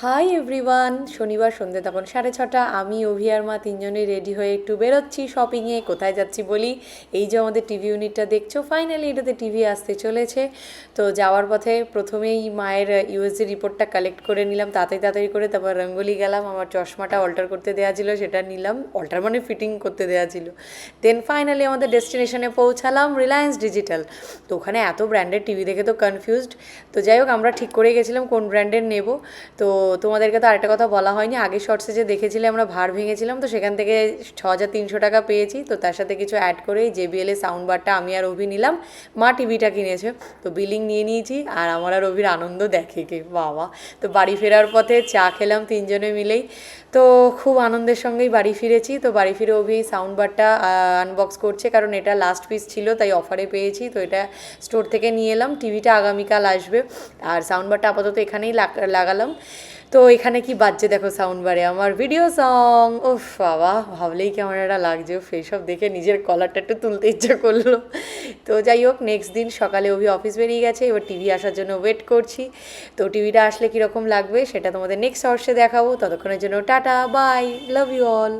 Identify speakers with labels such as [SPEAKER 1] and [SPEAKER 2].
[SPEAKER 1] Hi everyone, শনিবার সন্ধ্যে তখন 6:30। আমি অভি আর মা তিনজনেই রেডি হয়ে একটু বেরোচ্ছি শপিংয়ে। কোথায় যাচ্ছি বলি, এই যে আমাদের টিভি ইউনিটটা দেখছো, ফাইনালি এটাতে টিভি আসতে চলেছে। তো যাওয়ার পথে প্রথমেই মায়ের ইউএসজি রিপোর্টটা কালেক্ট করে নিলাম তাড়াতাড়ি তাড়াতাড়ি করে, তারপর রঙ্গোলি গেলাম, আমার চশমাটা অল্টার করতে দেওয়া ছিল সেটা নিলাম, অল্টার মানে ফিটিং করতে দেওয়া ছিল। দেন ফাইনালি আমাদের ডেস্টিনেশনে পৌঁছালাম, রিলায়েন্স ডিজিটাল। তো ওখানে এত ব্র্যান্ডের টিভি দেখে তো কনফিউজড। তো যাই হোক, আমরা ঠিক করে গেছিলাম কোন ব্র্যান্ডের নেব। তো তোমাদেরকে তো আরেকটা কথা বলা হয়নি, আগের শর্টসে যে দেখেছিলে আমরা ভাড় ভেঙেছিলাম, তো সেখান থেকে 6,300 টাকা পেয়েছি। তো তার সাথে কিছু অ্যাড করে জেবিএল সাউন্ড বারটা আমি আর অভি নিলাম, মা টিভিটা কিনেছে। তো বিলিং নিয়ে নিয়েছি, আর আমার আর অভির আনন্দ দেখে কে বাবা। তো বাড়ি ফেরার পথে চা খেলাম তিনজনে মিলেই। তো খুব আনন্দের সঙ্গেই বাড়ি ফিরেছি। তো বাড়ি ফিরে অভি সাউন্ড বারটা আনবক্স করছে, কারণ এটা লাস্ট পিস ছিল তাই অফারে পেয়েছি। তো এটা স্টোর থেকে নিয়ে এলাম, টিভিটা আগামীকাল আসবে। আর সাউন্ড বারটা আপাতত এখানেই লাগালাম। তো এখানে কি বাজছে দেখো সাউন্ড বারে, আমার ভিডিও সং। ওফ বাবা, ভাবলেই কেমন একটা লাগছে, সেই সব দেখে নিজের কলারটা একটু তুলতে ইচ্ছা করলো। তো যাই হোক, নেক্সট দিন সকালে অভি অফিস বেরিয়ে গেছে, এবার টিভি আসার জন্য ওয়েট করছি। তো টিভিটা আসলে কীরকম লাগবে সেটা তোমাদের নেক্সট শর্টসে দেখাবো। ততক্ষণের জন্য tata bye, love you all.